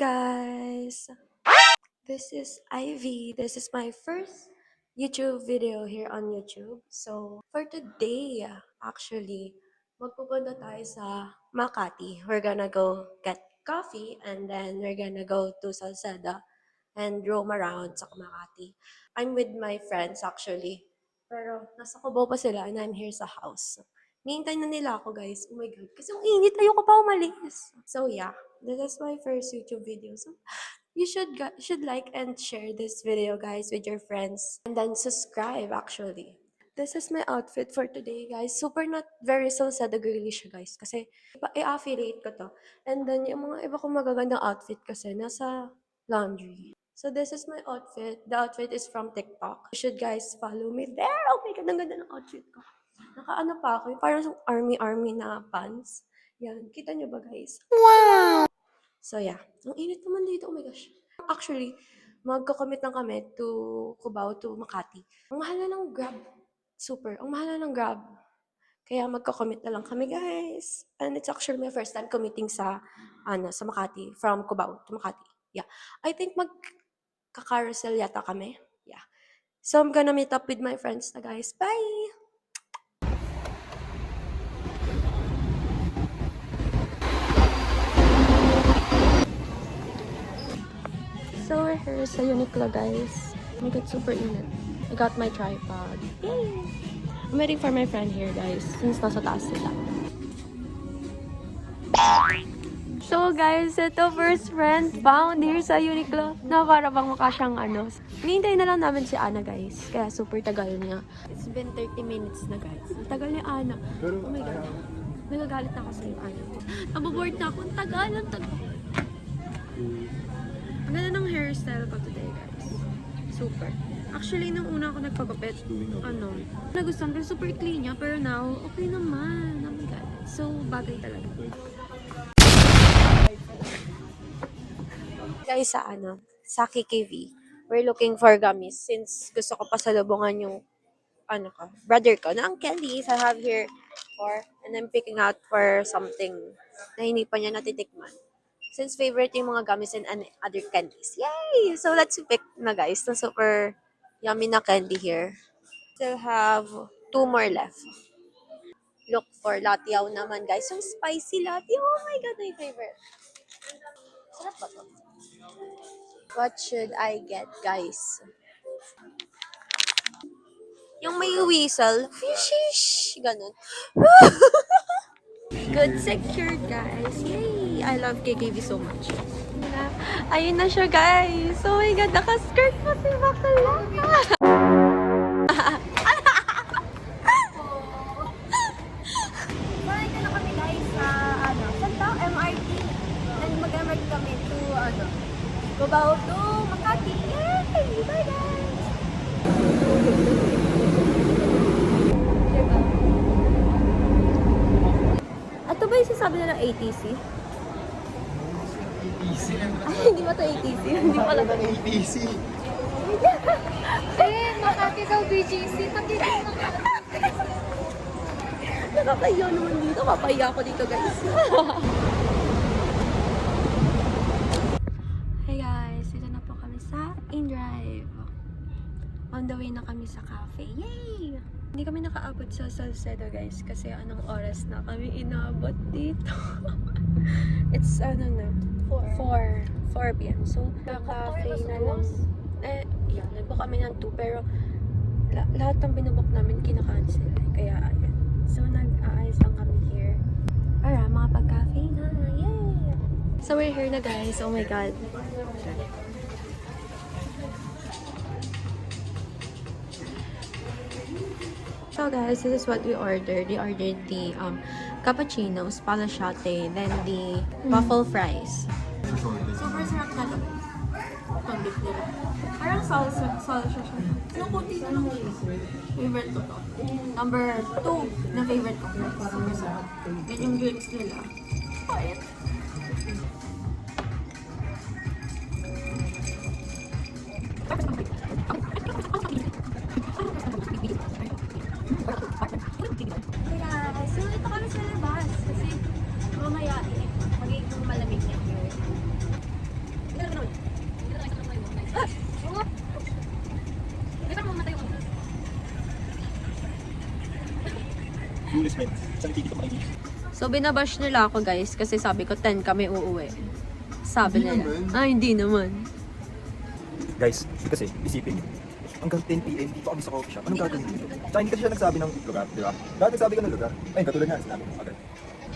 guys, this is Ivy. This is my first YouTube video here on YouTube. So, for today, actually, magpupunta tayo sa Makati. We're gonna go get coffee and then we're gonna go to Salceda and roam around sa Makati. I'm with my friends actually. Pero nasa Cubao pa sila and I'm here sa house. Nihintay na nila ako guys. Oh my God. Kasi ang init. Ayoko pa umalis. So yeah, this is my first YouTube video. So you should like and share this video guys with your friends. And then subscribe actually. This is my outfit for today guys. Super not very Salceda girly siya guys. Kasi i-affiliate ko to. And then yung mga iba kong magagandang outfit kasi nasa laundry. So this is my outfit. The outfit is from TikTok. You should guys follow me there. Oh my God, ang ganda ng outfit ko. Nakaano pa ako, parang army na pants. Yan, kita nyo ba guys? Wow! So yeah, ang init naman dito, oh my gosh. Actually, magko-commit lang kami to Cubao to Makati. Ang mahal na ng Grab. Super, ang mahal na ng Grab. Kaya magko-commit na lang kami guys. And it's actually my first time committing sa Makati, from Cubao to Makati. Yeah, I think magka-carousel yata kami. Yeah. So I'm gonna meet up with my friends na guys. Bye! So we're here sa Uniqlo guys. Oh my God, super init. I got my tripod. Yay! I'm waiting for my friend here guys, since nasa taas sila. So guys, ito first friend found here sa Uniqlo na para bang mukha siyang Hinihintay na lang namin si Ana guys, kaya super tagal niya. It's been 30 minutes na guys. Ang tagal ni Ana. Oh my God. Nagagalit na ako sa yung Ana. Naboboard na ako. Ang tagal. Ang ganda ng hairstyle ko today guys. Super. Actually, nung una ako nagpagupit, nagustuhan ko super clean niya, pero now, okay naman. Oh my God. So, bagay talaga. Guys, sa KKV, we're looking for gummies since gusto ko pasalubungan yung brother ko na ang candies I have here and I'm picking out for something na hindi pa niya natitikman. Since favorite yung mga gummies and other candies. Yay! So let's pick na guys. Na super yummy na candy here. Still have 2 more left. Look for latiaw naman guys. Yung spicy latiaw. Oh my God, my favorite. Sarap ba to? What should I get guys? Yung may whistle. Fishish! Ganun. Good secured guys. Yay! I love KKV so much. Ayun na siya guys. Oh my God, naka-skirt pa si Bakala. Balik na kami guys sa Santa MRT. And mag-MRT kami to Cubao to Makati. Yay! Bye guys! Ito ba yung sasabi na ng ATC? ATC? Ay, hindi ba ito ATC? Hindi pala Ano ng ATC? Makati daw BGC. Nakakahiya naman dito. Papahiya ako dito guys. Hey guys, dito na po kami sa InDrive. On the way na kami sa cafe. Yay! Hindi kami nakaabot sa Salcedo guys kasi anong oras na kami inabot dito. It's 4 p.m. So, cafe na lang. Nagbook kami ng 2 pero lahat ng binubok namin kinakancel. Kaya ayan. So, nag-aayos lang kami here. Para makapag-cafe na. Yay! So, we're here na guys. Oh my God. So guys, this is what we ordered. We ordered the cappuccino, spalaciate, then the waffle fries. Super sarap na to. Pag-dip nila. Parang salsa siya. Anong kunti na lang favorite ko to. Number 2 na favorite ko. Super sarap. Yan yung drinks nila. Quiet. Kaya, so ito kami sa labas. Kasi mamaya magiging malamig yan. Julius friend. Isang tiki to makinig. So, binabash nila ako guys kasi sabi ko 10 kami uuwi. Sabi Hindi nila. naman. Hindi naman. Guys, kasi isipin niyo. Hanggang 10 p.m. dito kami sa coffee shop. Anong gagawin dito? Tsaka hindi kasi siya nagsabi ng lugar, di ba? Dahil nagsabi ka ng lugar. Ayun, katulad nga, sinabi ko. Okay.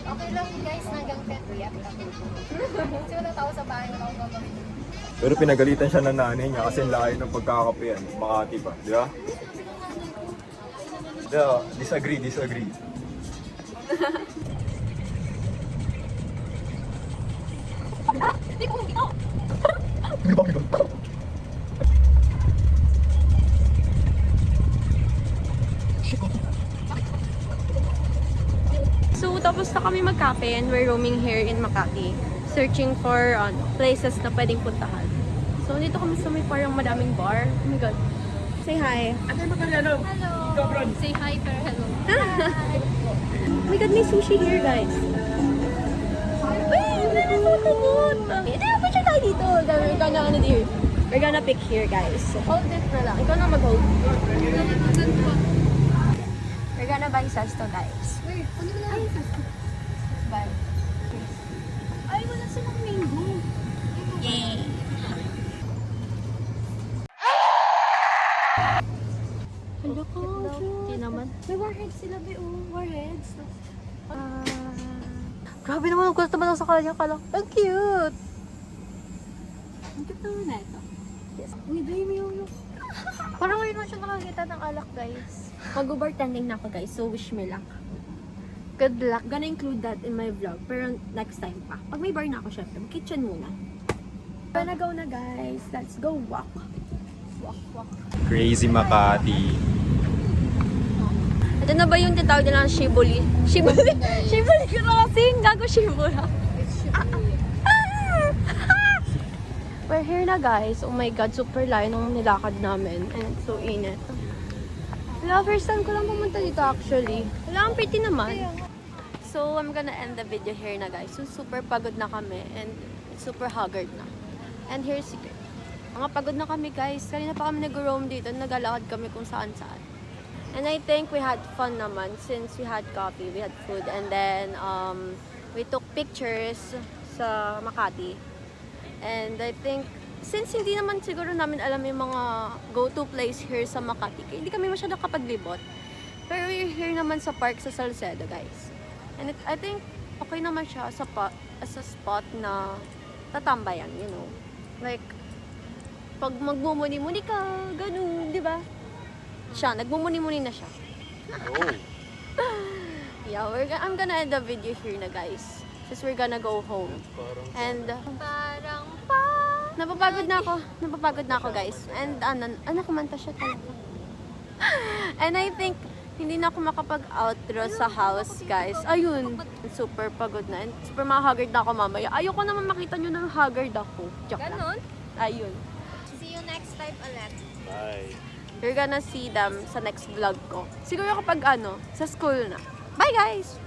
Okay lang guys, hanggang 10 uyak lang. Kasi wala tao sa bahay, wala akong gagawin. Pero pinagalitan siya ng nanay niya kasi ang layo ng pagkakapean. Makati pa, di ba? Disagree. So, tapos na kami mag-cafe and we're roaming here in Makati. Searching for places na pwedeng puntahan. So, dito kami sa may parang madaming bar. Oh my God. Say hi. Hello! Say hi pero hello. Oh my God, may sushi here, guys. Wait, meron po tagot. Hindi, picture tayo dito. We're gonna, here. We're gonna pick here, guys. Hold it na lang. Ikaw na mag-hold. We're gonna buy sesto, guys. Wait, ano na lang? Bye. Ay, wala silang mango. Yay! Hello ko, hindi naman. May warheads sila, be. Oh, warheads. Grabe naman, ang gusto naman ako sa kanya. Ang cute! Ang cute naman na ito. Uy, babe, may ulo. Parang ngayon lang siya nakakita ng alak, guys. Mag-bartending na ako, guys. So, wish me luck. Good luck. Gonna include that in my vlog. Pero next time pa. Pag may bar na ako, syempre, kitchen muna. Gonna go na, guys. Let's go walk. Walk. Crazy Makati. Ito na ba yung tinatawag nila ng Shibuli? Shibuli? Shibuli crossing! Gago Shibula. We're here na, guys. Oh my God, super layo nung nilakad namin. And it's so init. Wala, first time ko lang pumunta dito actually. Wala, ang pretty naman. So, I'm gonna end the video here na, guys. So, super pagod na kami and super haggard na. And here's secret. Mga pagod na kami, guys. Kanina pa kami nag-roam dito. Nagalakad kami kung saan-saan. And I think we had fun naman since we had coffee, we had food, and then we took pictures sa Makati. And I think, since hindi naman siguro namin alam yung mga go-to place here sa Makati, kaya hindi kami masyado kapaglibot. Pero we're here naman sa park sa Salcedo, guys. And I think okay naman siya as a spot na tatambayan, you know. Like, pag magmumuni-muni ka, ganun, di ba? Siya, nagmumuni-muni na siya. Oh. Yeah, I'm gonna end the video here na, guys. Since we're gonna go home. And, Parang napapagod na ako, guys. And, kumanta siya talaga. And I think, hindi na ako makapag-outro sa house, guys. Ayun, super pagod na. And super haggard na ako mamaya. Ayoko naman makita nyo na haggard ako. Joke lang. ganon. Ayun. See you next time ulit. Bye. You're gonna see them sa next vlog ko. Siguro kapag sa school na. Bye, guys!